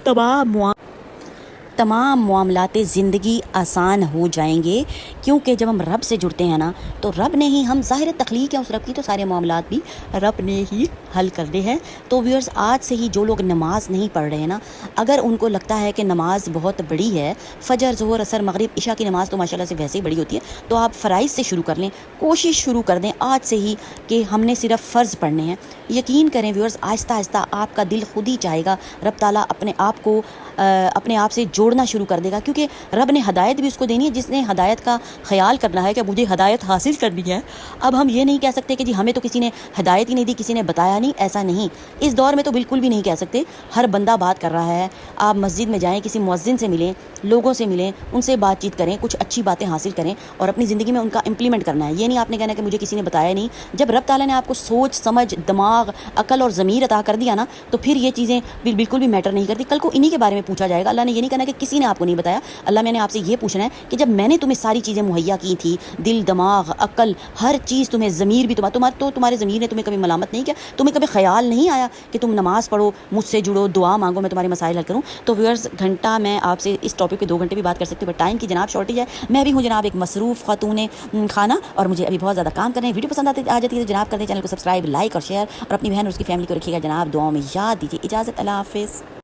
تمام معاملات زندگی آسان ہو جائیں گے، کیونکہ جب ہم رب سے جڑتے ہیں نا تو رب نے ہی، ہم ظاہر تخلیق ہیں اس رب کی، تو سارے معاملات بھی رب نے ہی حل کرنے ہیں۔ تو ویورز، آج سے ہی جو لوگ نماز نہیں پڑھ رہے ہیں نا، اگر ان کو لگتا ہے کہ نماز بہت بڑی ہے، فجر، ظہر، عصر، مغرب، عشاء کی نماز تو ماشاءاللہ سے ویسے ہی بڑی ہوتی ہے، تو آپ فرائض سے شروع کر لیں، کوشش شروع کر دیں آج سے ہی کہ ہم نے صرف فرض پڑھنے ہیں۔ یقین کریں ویورز، آہستہ آہستہ آپ کا دل خود ہی چاہے گا، رب تعالیٰ اپنے آپ سے جوڑنا شروع کر دے گا، کیونکہ رب نے ہدایت بھی اس کو دینی ہے جس نے ہدایت کا خیال کرنا ہے کہ مجھے ہدایت حاصل کرنی ہے۔ اب ہم یہ نہیں کہہ سکتے کہ جی ہمیں تو کسی نے ہدایت ہی نہیں دی، کسی نے بتایا نہیں، ایسا نہیں، اس دور میں تو بالکل بھی نہیں کہہ سکتے۔ ہر بندہ بات کر رہا ہے، آپ مسجد میں جائیں، کسی مؤذن سے ملیں، لوگوں سے ملیں، ان سے بات چیت کریں، کچھ اچھی باتیں حاصل کریں اور اپنی زندگی میں ان کا امپلیمنٹ کرنا ہے۔ یہ نہیں آپ نے کہنا کہ مجھے کسی نے بتایا نہیں۔ جب رب تعالیٰ نے آپ کو سوچ، سمجھ، دماغ، عقل اور ضمیر عطا کر دیا نا، تو پھر یہ چیزیں بالکل بھی میٹر نہیں کرتی۔ کل کو انہی کے بارے میں پوچھا جائے گا۔ اللہ نے یہ نہیں کہنا کہ کسی نے آپ کو نہیں بتایا، اللہ میں نے آپ سے یہ پوچھنا ہے کہ جب میں نے تمہیں ساری چیزیں مہیا کی تھی، دل، دماغ، عقل، ہر چیز تمہیں، ضمیر بھی تمہارے ضمیر نے تمہیں کبھی ملامت نہیں کیا، تمہیں کبھی خیال نہیں آیا کہ تم نماز پڑھو، مجھ سے جڑو، دعا مانگو، میں تمہارے مسائل حل کروں۔ تو ویورز، گھنٹہ میں آپ سے اس ٹاپک پہ 2 گھنٹے بھی بات کر سکتی ہوں، بٹ ٹائم کی جناب شارٹیج ہے۔ میں بھی ہوں جناب ایک مصروف خاتون خانہ، اور مجھے ابھی بہت زیادہ کام کرنے ہیں۔ ویڈیو پسند آ جاتی ہے تو جناب کر دیں چینل کو سبسکرائب، لائک اور شیئر، اور اپنی بہن اور اس کی فیملی کو رکھیے گا جناب دعاؤں میں یاد دیجیے۔ اجازت، اللہ حافظ۔